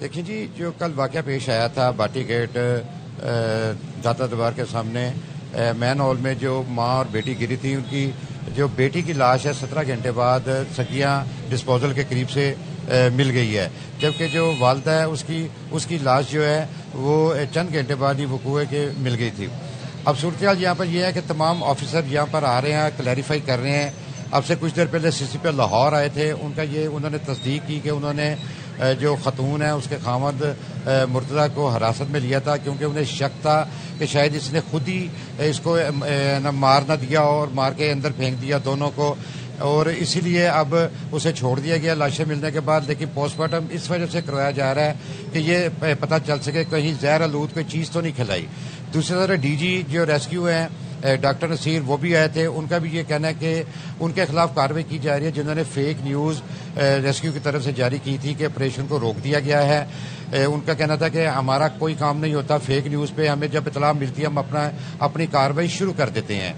دیکھیں جی، جو کل واقعہ پیش آیا تھا بھاٹی گیٹ داتا دربار کے سامنے مین ہال میں، جو ماں اور بیٹی گری تھی، ان کی جو بیٹی کی لاش ہے 17 گھنٹے بعد سگیاں ڈسپوزل کے قریب سے مل گئی ہے، جبکہ جو والدہ ہے اس کی لاش جو ہے وہ چند گھنٹے بعد ہی وقوع کے مل گئی تھی۔ اب صورتحال یہاں پر یہ ہے کہ تمام آفیسر یہاں پر آ رہے ہیں، کلیریفائی کر رہے ہیں۔ اب سے کچھ دیر پہلے CCP لاہور آئے تھے، انہوں نے تصدیق کی کہ انہوں نے جو خاتون ہے اس کے خاوند مرتضیٰ کو حراست میں لیا تھا، کیونکہ انہیں شک تھا کہ شاید اس نے خود ہی اس کو مار نہ دیا اور مار کے اندر پھینک دیا دونوں کو، اور اسی لیے اب اسے چھوڑ دیا گیا لاشیں ملنے کے بعد۔ لیکن پوسٹ مارٹم اس وجہ سے کروایا جا رہا ہے کہ یہ پتہ چل سکے کہیں زہر آلود کوئی چیز تو نہیں کھلائی۔ دوسری طرف DG جو ریسکیو ہیں ڈاکٹر نصیر، وہ بھی آئے تھے، ان کا بھی یہ کہنا ہے کہ ان کے خلاف کارروائی کی جا رہی ہے جنہوں نے فیک نیوز ریسکیو کی طرف سے جاری کی تھی کہ آپریشن کو روک دیا گیا ہے۔ ان کا کہنا تھا کہ ہمارا کوئی کام نہیں ہوتا فیک نیوز پہ، ہمیں جب اطلاع ملتی ہے ہم اپنی کارروائی شروع کر دیتے ہیں۔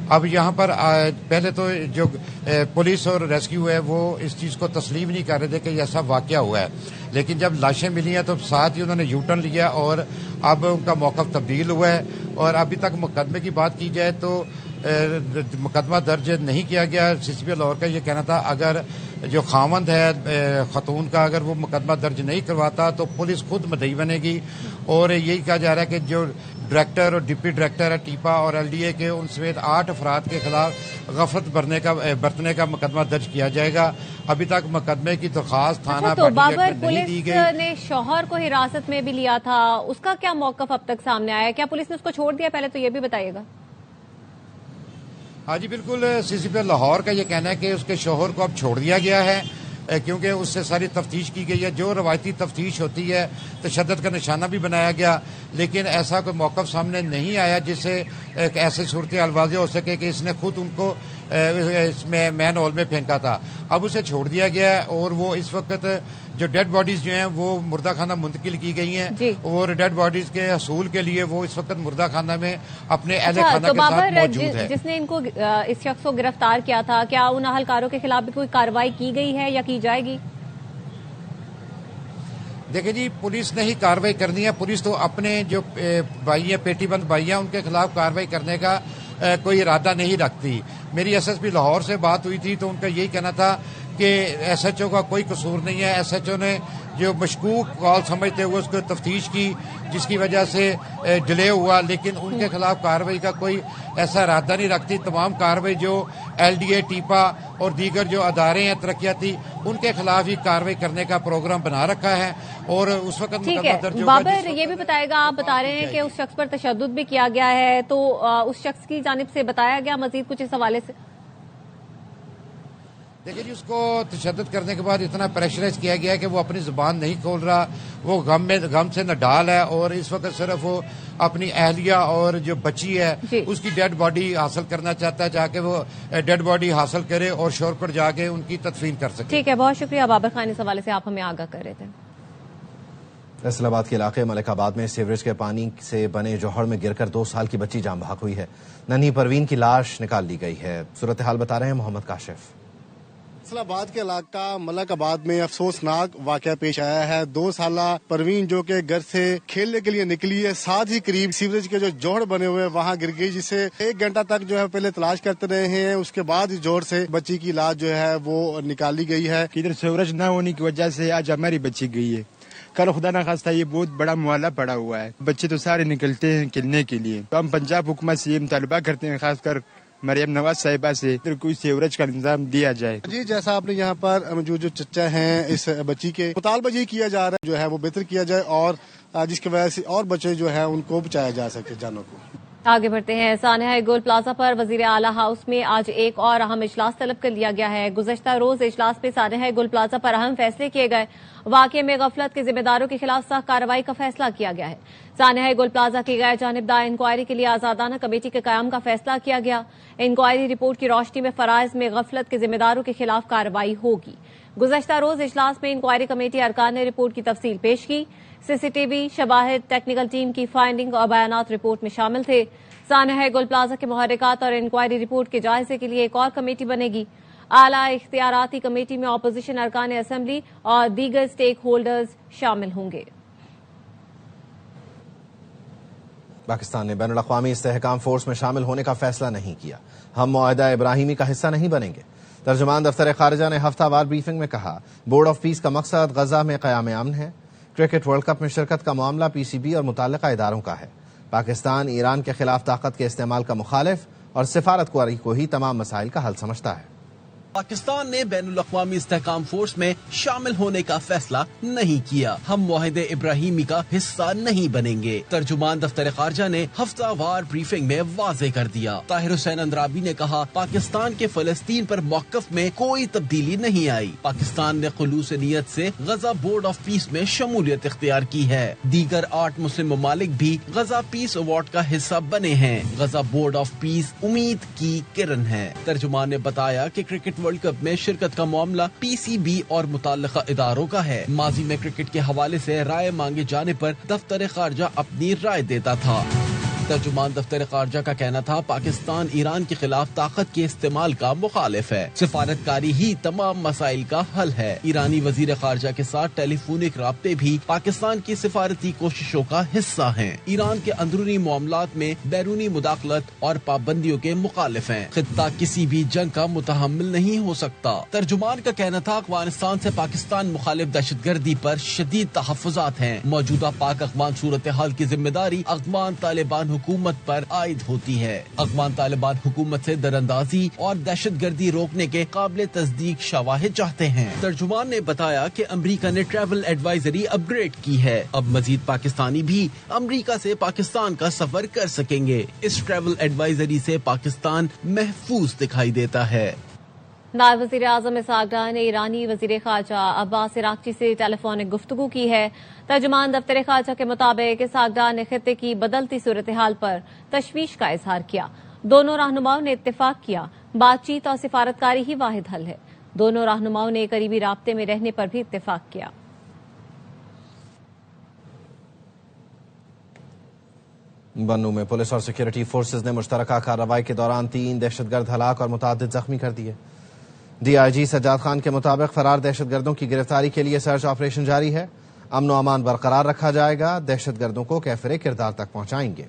اب یہاں پر پہلے تو جو پولیس اور ریسکیو ہے وہ اس چیز کو تسلیم نہیں کر رہے تھے کہ یہ ایسا واقعہ ہوا ہے، لیکن جب لاشیں ملی ہیں تو ساتھ ہی انہوں نے یو ٹرن لیا اور اب ان کا موقف تبدیل ہوا ہے۔ اور ابھی تک مقدمے کی بات کی جائے تو مقدمہ درج نہیں کیا گیا۔ CCP لاہور کا یہ کہنا تھا اگر جو خاوند ہے خاتون کا اگر وہ مقدمہ درج نہیں کرواتا تو پولیس خود مدعی بنے گی، اور یہی کہا جا رہا ہے کہ جو ڈائریکٹر اور ڈپٹی ڈائریکٹر ہے ٹیپا اور LDA کے، ان سمیت 8 افراد کے خلاف غفلت برتنے کا مقدمہ درج کیا جائے گا۔ ابھی تک مقدمے کی درخواست تھانہ تو بابر نہیں دی گئی۔ پولیس نے شوہر کو حراست میں بھی لیا تھا، اس کا کیا موقف اب تک سامنے آیا ہے؟ کیا پولیس نے اس کو چھوڑ دیا؟ پہلے تو یہ بھی بتائیے گا۔ ہاں جی بالکل، CCP لاہور کا یہ کہنا ہے کہ اس کے شوہر کو اب چھوڑ دیا گیا ہے، کیونکہ اس سے ساری تفتیش کی گئی ہے۔ جو روایتی تفتیش ہوتی ہے تشدد کا نشانہ بھی بنایا گیا، لیکن ایسا کوئی موقف سامنے نہیں آیا جس سے ایک ایسی صورتحال واضح ہو سکے کہ اس نے خود ان کو اس میں مین ہال میں پھینکا تھا۔ اب اسے چھوڑ دیا گیا ہے، اور وہ اس وقت جو ڈیڈ باڈیز جو ہیں وہ مردہ خانہ منتقل کی گئی ہیں، اور ڈیڈ باڈیز کے حصول کے لیے وہ اس وقت مردہ خانہ میں اپنے اہل خانہ کے ساتھ موجود ہے۔ جس نے ان کو اس شخص کو گرفتار کیا تھا، کیا ان اہلکاروں کے خلاف بھی کوئی کارروائی کی گئی ہے یا کی جائے گی؟ دیکھیں جی، پولیس نے ہی کارروائی کرنی ہے۔ پولیس تو اپنے جو بھائی ہیں، پیٹی بند بھائی ہیں، ان کے خلاف کارروائی کرنے کا کوئی ارادہ نہیں رکھتی۔ میری SSP لاہور سے بات ہوئی تھی تو ان کا یہی کہنا تھا کہ SHO کا کوئی قصور نہیں ہے۔ SHO نے جو مشکوک کال سمجھتے ہوئے اس کو تفتیش کی، جس کی وجہ سے ڈیلے ہوا، لیکن ان کے خلاف کارروائی کا کوئی ایسا ارادہ نہیں رکھتی۔ تمام کارروائی جو LDA، ٹیپا اور دیگر جو ادارے ہیں ترقیاتی، ان کے خلاف ہی کارروائی کرنے کا پروگرام بنا رکھا ہے، اور اس وقت ٹھیک ہے بابر، یہ بھی بتائے گا، آپ بتا رہے ہیں کہ اس شخص پر تشدد بھی کیا گیا ہے، تو اس شخص کی جانب سے بتایا گیا مزید کچھ اس حوالے سے؟ دیکھیں جی، اس کو تشدد کرنے کے بعد اتنا پریشرائز کیا گیا ہے کہ وہ اپنی زبان نہیں کھول رہا، وہ غم سے نڈال ہے، اور اس وقت صرف وہ اپنی اہلیہ اور جو بچی ہے اس کی ڈیڈ باڈی حاصل کرنا چاہتا ہے، جا کے وہ ڈیڈ باڈی حاصل کرے اور شور پر جا کے ان کی تدفین کر سکے۔ ٹھیک ہے، بہت شکریہ بابر خان، اس حوالے سے آپ ہمیں آگاہ کر رہے تھے۔ فیصل آباد کے علاقے ملک آباد میں سیوریج کے پانی سے بنے جوہر میں گر کر 2 سال کی بچی جان بحق ہوئی ہے۔ ننھی پروین کی لاش نکال لی گئی ہے۔ صورتحال بتا رہے ہیں محمد کاشف۔ فیصل آباد کے علاقہ ملک آباد میں افسوسناک واقعہ پیش آیا ہے۔ 2 سالہ پروین جو کہ گھر سے کھیلنے کے لیے نکلی ہے، ساتھ ہی قریب سیوریج کے جو جوہر بنے ہوئے وہاں گر گئی، جسے 1 گھنٹہ تک جو ہے پہلے تلاش کرتے رہے ہیں، اس کے بعد اس جوہر سے بچی کی لاش جو ہے وہ نکالی گئی ہے۔ ادھر سیوریج نہ ہونے کی وجہ سے آج ہماری بچی گئی ہے، کل خدا نہ خواستہ یہ بہت بڑا معاملہ پڑا ہوا ہے۔ بچے تو سارے نکلتے ہیں کھیلنے کے لیے، تو ہم پنجاب حکومت سے یہ مطالبہ کرتے ہیں، خاص کر مریم نواز صاحبہ سے کوئی سیوریج کا انتظام دیا جائے۔ جی، جیسا آپ نے یہاں پر موجود جو چچا ہیں اس بچی کے، مطالبہ یہ کیا جا رہا ہے جو ہے وہ بہتر کیا جائے، اور جس کی وجہ سے اور بچے جو ہے ان کو بچایا جا سکے جانوں کو۔ آگے بڑھتے ہیں۔ سانحہ گول پلازا پر وزیر اعلیٰ ہاؤس میں آج ایک اور اہم اجلاس طلب کر لیا گیا ہے۔ گزشتہ روز اجلاس میں سانحہ گول پلازا پر اہم فیصلے کیے گئے۔ واقعے میں غفلت کے ذمہ داروں کے خلاف سخت کارروائی کا فیصلہ کیا گیا ہے۔ سانحہ گول پلازا کی غیر جانبدار انکوائری کے لیے آزادانہ کمیٹی کے قیام کا فیصلہ کیا گیا۔ انکوائری رپورٹ کی روشنی میں فرائض میں غفلت کے ذمہ داروں کے خلاف کارروائی ہوگی۔ گزشتہ روز اجلاس میں انکوائری کمیٹی ارکان نے رپورٹ کی تفصیل پیش کی۔ CCTV شواہد ٹیکنیکل ٹیم کی فائنڈنگ اور بیانات رپورٹ میں شامل تھے۔ سانحہ گول پلازا کے محرکات اور انکوائری رپورٹ کے جائزے کے لیے ایک اور کمیٹی بنے گی۔ اعلی اختیاراتی کمیٹی میں اپوزیشن ارکان اسمبلی اور دیگر اسٹیک ہولڈرز شامل ہوں گے۔ پاکستان نے بین الاقوامی استحکام فورس میں شامل ہونے کا فیصلہ نہیں کیا، ہم معاہدہ ابراہیمی کا حصہ نہیں بنیں گے۔ ترجمان دفتر خارجہ نے ہفتہ وار بریفنگ میں کہا بورڈ آف پیس کا مقصد غزہ میں قیام امن ہے۔ کرکٹ ورلڈ کپ میں شرکت کا معاملہ پی سی بی اور متعلقہ اداروں کا ہے۔ پاکستان ایران کے خلاف طاقت کے استعمال کا مخالف اور سفارتکاری کو ہی تمام مسائل کا حل سمجھتا ہے۔ پاکستان نے بین الاقوامی استحکام فورس میں شامل ہونے کا فیصلہ نہیں کیا، ہم معاہدے ابراہیمی کا حصہ نہیں بنیں گے۔ ترجمان دفتر خارجہ نے ہفتہ وار بریفنگ میں واضح کر دیا۔ طاہر حسین اندرابی نے کہا پاکستان کے فلسطین پر موقف میں کوئی تبدیلی نہیں آئی، پاکستان نے خلوص نیت سے غزہ بورڈ آف پیس میں شمولیت اختیار کی ہے۔ دیگر 8 مسلم ممالک بھی غزہ پیس ایوارڈ کا حصہ بنے ہیں۔ غزہ بورڈ آف پیس امید کی کرن ہے۔ ترجمان نے بتایا کہ کرکٹ ورلڈ کپ میں شرکت کا معاملہ پی سی بی اور متعلقہ اداروں کا ہے۔ ماضی میں کرکٹ کے حوالے سے رائے مانگے جانے پر دفتر خارجہ اپنی رائے دیتا تھا۔ ترجمان دفتر خارجہ کا کہنا تھا پاکستان ایران کے خلاف طاقت کے استعمال کا مخالف ہے، سفارتکاری ہی تمام مسائل کا حل ہے۔ ایرانی وزیر خارجہ کے ساتھ ٹیلی فونک رابطے بھی پاکستان کی سفارتی کوششوں کا حصہ ہیں۔ ایران کے اندرونی معاملات میں بیرونی مداخلت اور پابندیوں کے مخالف ہیں۔ خطہ کسی بھی جنگ کا متحمل نہیں ہو سکتا۔ ترجمان کا کہنا تھا افغانستان سے پاکستان مخالف دہشت گردی پر شدید تحفظات ہیں۔ موجودہ پاک افغان صورتحال کی ذمہ داری افغان طالبان حکومت پر عائد ہوتی ہے۔ افغان طالبان حکومت سے دراندازی اور دہشت گردی روکنے کے قابل تصدیق شواہد چاہتے ہیں۔ ترجمان نے بتایا کہ امریکہ نے ٹریول ایڈوائزری اپ گریڈ کی ہے، اب مزید پاکستانی بھی امریکہ سے پاکستان کا سفر کر سکیں گے۔ اس ٹریول ایڈوائزری سے پاکستان محفوظ دکھائی دیتا ہے۔ نائب وزیر اعظم اسحاق ڈار نے ایرانی وزیر خارجہ عباس عراقچی سے ٹیلی فونک گفتگو کی ہے۔ ترجمان دفتر خارجہ کے مطابق اسحاق ڈار نے خطے کی بدلتی صورتحال پر تشویش کا اظہار کیا۔ دونوں رہنماؤں نے اتفاق کیا بات چیت اور سفارتکاری ہی واحد حل ہے۔ دونوں رہنماؤں نے قریبی رابطے میں رہنے پر بھی اتفاق کیا۔ بنوں میں پولیس اور سیکورٹی فورسز نے مشترکہ کارروائی کے دوران 3 دہشت گرد ہلاک اور متعدد زخمی کر دیے۔ ڈی آئی جی سجاد خان کے مطابق فرار دہشت گردوں کی گرفتاری کے لیے سرچ آپریشن جاری ہے۔ امن و امان برقرار رکھا جائے گا، دہشت گردوں کو کیفر کردار تک پہنچائیں گے۔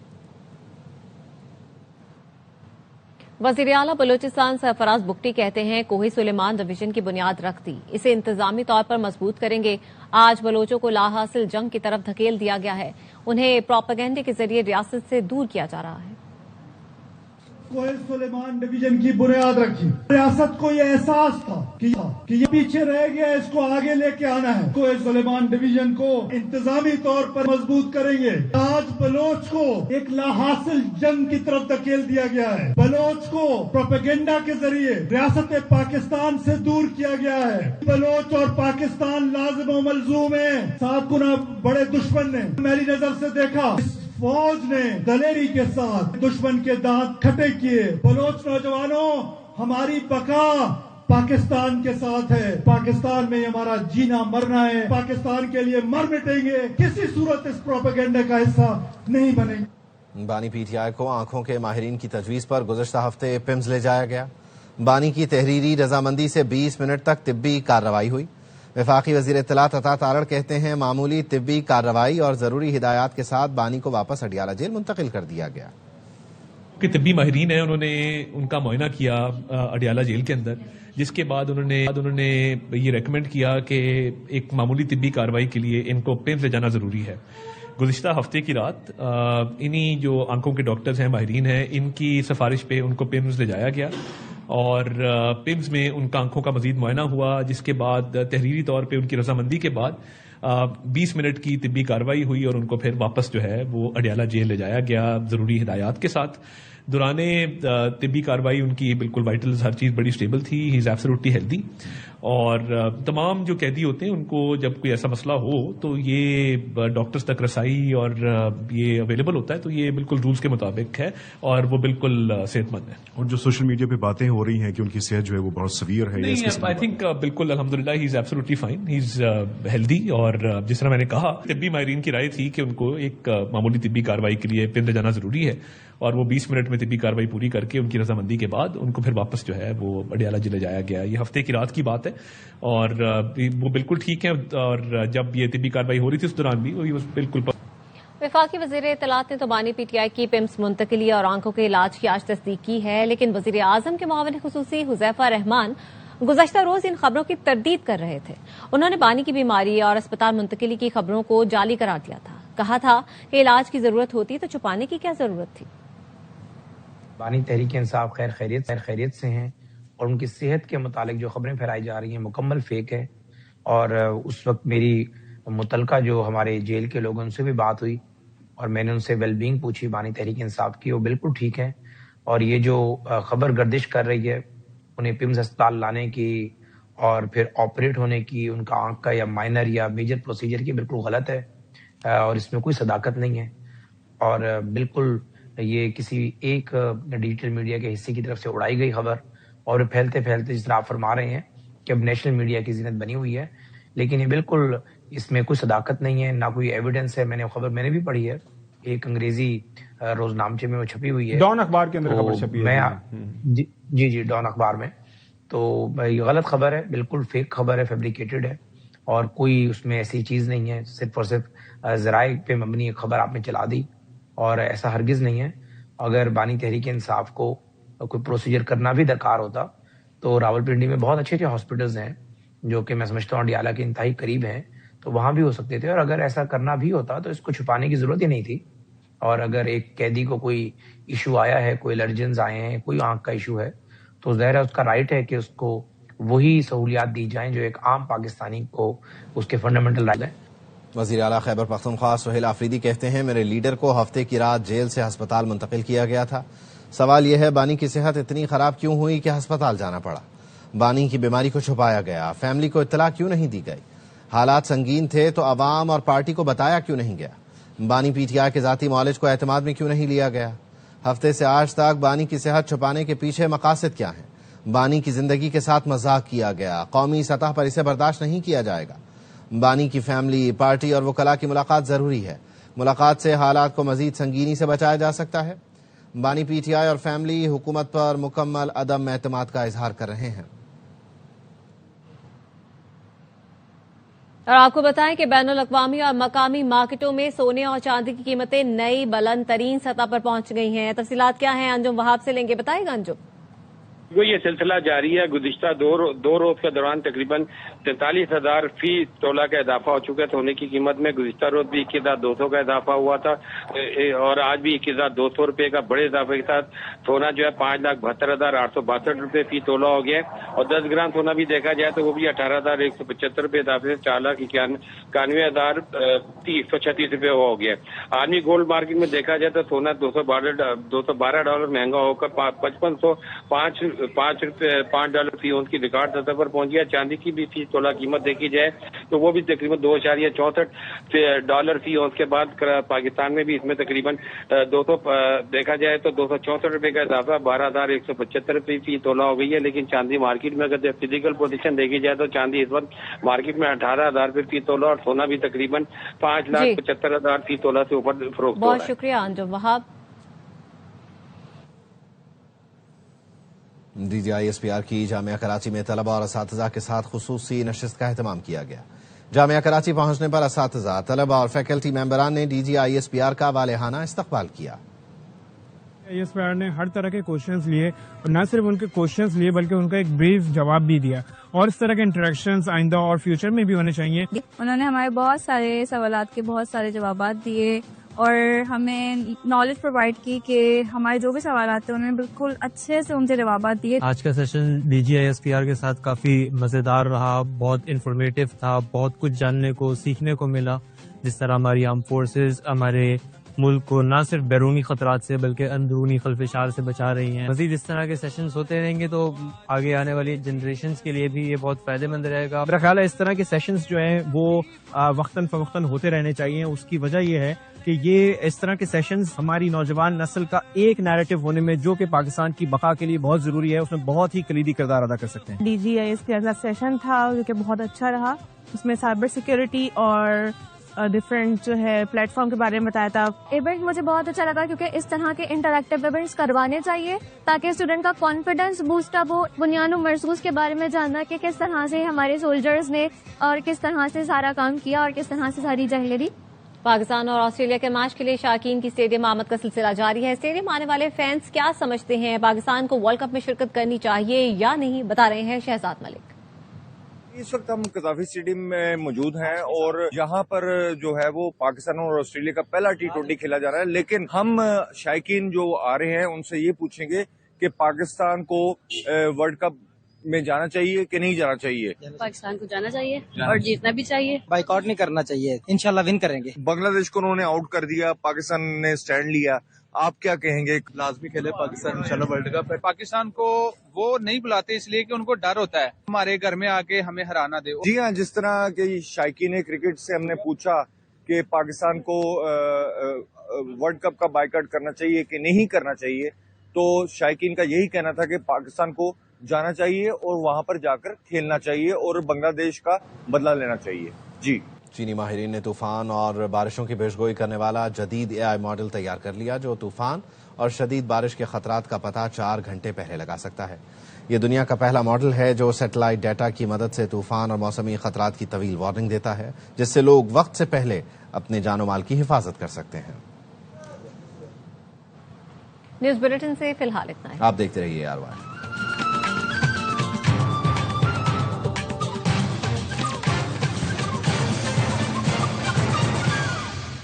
وزیر اعلیٰ بلوچستان سرفراز بگٹی کہتے ہیں کوہی سلیمان ڈویژن کی بنیاد رکھ دی، اسے انتظامی طور پر مضبوط کریں گے۔ آج بلوچوں کو لا حاصل جنگ کی طرف دھکیل دیا گیا ہے، انہیں پروپیگنڈے کے ذریعے ریاست سے دور کیا جا رہا ہے۔ کوہی سلیمان ڈویژن کی بنیاد رکھی، ریاست کو یہ احساس تھا کہ یہ پیچھے رہ گیا، اس کو آگے لے کے آنا ہے۔ کوہی سلیمان ڈویژن کو انتظامی طور پر مضبوط کریں گے۔ آج بلوچ کو ایک لا حاصل جنگ کی طرف دھکیل دیا گیا ہے، بلوچ کو پروپیگنڈا کے ذریعے ریاست پاکستان سے دور کیا گیا ہے۔ بلوچ اور پاکستان لازم و ملزوم ہیں، 7 گنا بڑے دشمن نے میری نظر سے دیکھا۔ فوج نے دلیری کے ساتھ دشمن کے دانت کھٹے کیے۔ بلوچ نوجوانوں، ہماری بقا پاکستان کے ساتھ ہے، پاکستان میں ہمارا جینا مرنا ہے، پاکستان کے لیے مر مٹیں گے، کسی صورت اس پروپیگنڈے کا حصہ نہیں بنیں گے۔ بانی پی ٹی آئی کو آنکھوں کے ماہرین کی تجویز پر گزشتہ ہفتے پمز لے جایا گیا۔ بانی کی تحریری رضامندی سے 20 منٹ تک طبی کارروائی ہوئی۔ وفاقی وزیر اطلاعات عطا تارڑ کہتے ہیں معمولی طبی کارروائی اور ضروری ہدایات کے ساتھ بانی کو واپس اڈیالہ جیل منتقل کر دیا گیا۔ کہ طبی ماہرین ہیں، انہوں نے ان کا معائنہ کیا اڈیالہ جیل کے اندر، جس کے بعد انہوں نے یہ ریکمینڈ کیا کہ ایک معمولی طبی کارروائی کے لیے ان کو پمز لے جانا ضروری ہے۔ گزشتہ ہفتے کی رات انہی جو آنکھوں کے ڈاکٹرز ہیں، ماہرین ہیں، ان کی سفارش پہ ان کو پمز لے جایا گیا اور پمز میں ان کا آنکھوں کا مزید معائنہ ہوا، جس کے بعد تحریری طور پہ ان کی رضامندی کے بعد 20 منٹ کی طبی کارروائی ہوئی اور ان کو پھر واپس جو ہے وہ اڈیالہ جیل لے جایا گیا ضروری ہدایات کے ساتھ۔ دوران طبی کارروائی ان کی بالکل وائٹلز ہر چیز بڑی سٹیبل تھی، ہی از ایبسولوٹلی ہیلدی، اور تمام جو قیدی ہوتے ہیں ان کو جب کوئی ایسا مسئلہ ہو تو یہ ڈاکٹرز تک رسائی اور یہ اویلیبل ہوتا ہے، تو یہ بالکل رولز کے مطابق ہے اور وہ بالکل صحت مند ہے. اور جو سوشل میڈیا پہ باتیں ہو رہی ہیں کہ ان کی صحت جو ہے وہ بہت سیویئر ہے، آئی تھنک بالکل الحمدللہ he is absolutely fine, he is healthy. اور جس طرح میں نے کہا طبی ماہرین کی رائے تھی کہ ان کو ایک معمولی طبی کارروائی کے لیے پنڈ جانا ضروری ہے، اور وہ 20 منٹ میں طبی کارروائی پوری کر کے ان کی رضامندی کے بعد ان کو پھر واپس جو ہے وہ اڈیالہ جیل لے جایا گیا. یہ ہفتے کی رات کی بات ہے اور وہ بالکل ٹھیک ہے. اور جب یہ طبی کارروائی ہو رہی تھی اس دوران بھی وہ بالکل. وفاقی وزیر اطلاعات نے تو بانی پی ٹی آئی کی پمس منتقلی اور آنکھوں کے علاج کی آج تصدیق کی ہے، لیکن وزیر اعظم کے معاون خصوصی حذیفہ رحمان گزشتہ روز ان خبروں کی تردید کر رہے تھے. انہوں نے بانی کی بیماری اور اسپتال منتقلی کی خبروں کو جعلی قرار دیا تھا. کہا تھا کہ علاج کی ضرورت ہوتی تو چھپانے کی کیا ضرورت تھی. بانی تحریک انصاف خیر خیریت سے ہیں اور ان کی صحت کے متعلق جو خبریں پھیلائی جا رہی ہیں مکمل فیک ہے. اور اس وقت میری متعلقہ جو ہمارے جیل کے لوگ ان سے بھی بات ہوئی اور میں نے ان سے ویل بینگ پوچھی بانی تحریک انصاف کی، وہ بالکل ٹھیک ہے. اور یہ جو خبر گردش کر رہی ہے انہیں پمز اسپتال لانے کی اور پھر آپریٹ ہونے کی، ان کا آنکھ کا یا مائنر یا میجر پروسیجر کی، بالکل غلط ہے اور اس میں کوئی صداقت نہیں ہے. اور بالکل یہ کسی ایک ڈیجیٹل میڈیا کے حصے کی طرف سے اڑائی گئی خبر، اور پھیلتے پھیلتے جس طرح آپ فرما رہے ہیں کہ اب نیشنل میڈیا کی زینت بنی ہوئی ہے، لیکن یہ بالکل اس میں کوئی صداقت نہیں ہے، نہ کوئی ایویڈنس ہے. خبر میں نے بھی پڑھی ہے، ایک انگریزی روزنامچے میں وہ چھپی ہوئی ہے، ڈان اخبار کے اندر خبر چھپی ہے. جی ڈان اخبار میں. تو یہ غلط خبر ہے، بالکل فیک خبر ہے، فیبریکیٹڈ ہے اور کوئی اس میں ایسی چیز نہیں ہے. صرف اور صرف ذرائع پہ مبنی ایک خبر آپ نے چلا دی اور ایسا ہرگز نہیں ہے. اگر بانی تحریک انصاف کو کوئی پروسیجر کرنا بھی درکار ہوتا تو راولپنڈی میں بہت اچھے ہاسپٹلز ہیں جو کہ میں سمجھتا ہوں اڈیالہ کے انتہائی قریب ہیں، تو وہاں بھی ہو سکتے تھے. اور اگر ایسا کرنا بھی ہوتا تو اس کو چھپانے کی ضرورت ہی نہیں تھی. اور اگر ایک قیدی کو کوئی ایشو آیا ہے، کوئی الرجنز آئے ہیں، کوئی آنکھ کا ایشو ہے، تو ظاہر ہے اس کا رائٹ ہے کہ اس کو وہی سہولیات دی جائیں جو ایک عام پاکستانی کو اس کے فنڈامنٹل رائٹ ہیں. وزیر اعلیٰ خیبر پختونخوا سہیل آفریدی کہتے ہیں میرے لیڈر کو ہفتے کی رات جیل سے ہسپتال منتقل کیا گیا تھا. سوال یہ ہے بانی کی صحت اتنی خراب کیوں ہوئی کہ ہسپتال جانا پڑا؟ بانی کی بیماری کو چھپایا گیا؟ فیملی کو اطلاع کیوں نہیں دی گئی؟ حالات سنگین تھے تو عوام اور پارٹی کو بتایا کیوں نہیں گیا؟ بانی پی ٹی آئی کے ذاتی معالج کو اعتماد میں کیوں نہیں لیا گیا؟ ہفتے سے آج تک بانی کی صحت چھپانے کے پیچھے مقاصد کیا ہیں؟ بانی کی زندگی کے ساتھ مذاق کیا گیا، قومی سطح پر اسے برداشت نہیں کیا جائے گا. بانی کی فیملی، پارٹی اور وکلاء کی ملاقات ضروری ہے. ملاقات سے حالات کو مزید سنگینی سے بچایا جا سکتا ہے. بانی پی ٹی آئی اور فیملی حکومت پر مکمل عدم اعتماد کا اظہار کر رہے ہیں. اور آپ کو بتائیں کہ بین الاقوامی اور مقامی مارکیٹوں میں سونے اور چاندی کی قیمتیں نئی بلند ترین سطح پر پہنچ گئی ہیں. تفصیلات کیا ہیں انجم وہاب سے لیں گے، بتائے گا انجم. یہ سلسلہ جاری ہے. گزشتہ دو روز کے دوران تقریباً 43,000 فی تولہ کا اضافہ ہو چکا ہے سونے کی قیمت میں. گزشتہ روز بھی 21,200 کا اضافہ ہوا تھا اور آج بھی 21,200 روپے کا بڑے اضافے کے ساتھ سونا جو ہے 5,72,862 روپے فی تولہ ہو گیا. اور 10 گرام سونا بھی دیکھا جائے تو وہ بھی 18,175 روپے اضافے سے 4,91,136 روپے ہو گیا. عالمی گولڈ مارکیٹ میں دیکھا جائے تو سونا $212 مہنگا ہو کر $505 فی اونس کی ریکارڈ سطح پر پہنچ گیا. چاندی کی بھی فی تولہ قیمت دیکھی جائے تو وہ بھی تقریباً $2.64 فی اونس کے بعد پاکستان میں بھی اس میں تقریباً دیکھا جائے تو $264 کا اضافہ 12,175 روپے فی تولہ ہو گئی ہے. لیکن چاندی مارکیٹ میں اگر فزیکل پوزیشن دیکھی جائے تو چاندی اس وقت مارکیٹ میں 18,000 روپے فی تولہ اور سونا بھی تقریباً 5,75,000 فی تولہ سے اوپر فروخت ہو رہا ہے. بہت شکریہ انجم وہاب. DGISPR کی جامعہ کراچی میں طلبہ اور اساتذہ کے ساتھ خصوصی نشست کا اہتمام کیا گیا. جامعہ کراچی پہنچنے پر اساتذہ، طلبہ اور فیکلٹی ممبران نے DGISPR کا والہانہ استقبال کیا. DGISPR نے ہر طرح کے کوشچنز لیے اور نہ صرف ان کے کوشچنز لیے بلکہ ان کا ایک بریف جواب بھی دیا. اور اس طرح کے انٹریکشنز آئندہ اور فیوچر میں بھی ہونے چاہیے. انہوں نے ہمارے بہت سارے سوالات کے بہت سارے جوابات دیے اور ہمیں نالج پرووائڈ کی کہ ہمارے جو بھی سوالات تھے انہوں نے بالکل اچھے سے ان سے جوابات دیے. آج کا سیشن DGISPR کے ساتھ کافی مزیدار رہا، بہت انفارمیٹیو تھا، بہت کچھ جاننے کو سیکھنے کو ملا. جس طرح ہماری آرم فورسز، ہمارے ملک کو نہ صرف بیرونی خطرات سے بلکہ اندرونی خلفشار سے بچا رہی ہیں. مزید اس طرح کے سیشنز ہوتے رہیں گے تو آگے آنے والی جنریشنز کے لیے بھی یہ بہت فائدہ مند رہے گا. میرا خیال ہے اس طرح کے سیشنز جو ہیں وہ وقتاً فوقتاً ہوتے رہنے چاہیے. اس کی وجہ یہ ہے کہ یہ اس طرح کے سیشنز ہماری نوجوان نسل کا ایک نیریٹو ہونے میں جو کہ پاکستان کی بقا کے لیے بہت ضروری ہے اس میں بہت ہی کلیدی کردار ادا کر سکتے ہیں. DGISPR کا سیشن تھا جو کہ بہت اچھا رہا. اس میں سائبر سیکورٹی اور ڈفرینٹ جو ہے پلیٹ فارم کے بارے میں بتایا تھا. ایونٹ مجھے بہت اچھا لگا کیونکہ اس طرح کے انٹریکٹیو ایونٹس کروانے چاہیے تاکہ اسٹوڈنٹ کا کانفیڈینس بوسٹ اپ ہو. بنیاد و مرسوس کے بارے میں جاننا کہ کس طرح سے ہمارے سولجرز نے اور کس طرح سے سارا کام کیا اور کس طرح سے ساری جنگ لڑی. پاکستان اور آسٹریلیا کے میچ کے لیے شائقین کی اسٹیڈیم آمد کا سلسلہ جاری ہے. اسٹیڈیم آنے والے فینس کیا سمجھتے ہیں؟ پاکستان کو ورلڈ کپ میں شرکت کرنی چاہیے یا نہیں؟ بتا رہے ہیں شہزاد ملک. اس وقت ہم قذافی اسٹیڈیم میں موجود ہیں اور یہاں پر جو ہے وہ پاکستان اور آسٹریلیا کا پہلا T20 کھیلا جا رہا ہے. لیکن ہم شائقین جو آ رہے ہیں ان سے یہ پوچھیں گے کہ پاکستان کو ورلڈ کپ میں جانا چاہیے کہ نہیں جانا چاہیے. پاکستان کو جانا چاہیے اور جیتنا بھی چاہیے. بائیک آؤٹ نہیں کرنا چاہیے. انشاءاللہ ون کریں گے. بنگلہ دیش کو انہوں نے آؤٹ کر دیا, پاکستان نے سٹینڈ لیا. آپ کیا کہیں گے؟ لازمی کھیلے پاکستان انشاءاللہ ورلڈ کپ. پاکستان کو وہ نہیں بلاتے اس لیے کہ ان کو ڈر ہوتا ہے ہمارے گھر میں آ کے ہمیں ہرانا دے. جی ہاں, جس طرح کہ شائقین کرکٹ سے ہم نے پوچھا کہ پاکستان کو ورلڈ کپ کا بائیکاٹ کرنا چاہیے کہ نہیں کرنا چاہیے, تو شائقین کا یہی کہنا تھا کہ پاکستان کو جانا چاہیے اور وہاں پر جا کر کھیلنا چاہیے اور بنگلہ دیش کا بدلہ لینا چاہیے. جی, چینی ماہرین نے طوفان اور بارشوں کی پیشگوئی کرنے والا جدید AI ماڈل تیار کر لیا جو طوفان اور شدید بارش کے خطرات کا پتہ 4 گھنٹے پہلے لگا سکتا ہے. یہ دنیا کا پہلا ماڈل ہے جو سیٹلائٹ ڈیٹا کی مدد سے طوفان اور موسمی خطرات کی طویل وارننگ دیتا ہے, جس سے لوگ وقت سے پہلے اپنے جان و مال کی حفاظت کر سکتے ہیں. نیوز بلیٹن سے فی الحال اتنا ہے. آپ دیکھتے رہیے AR1.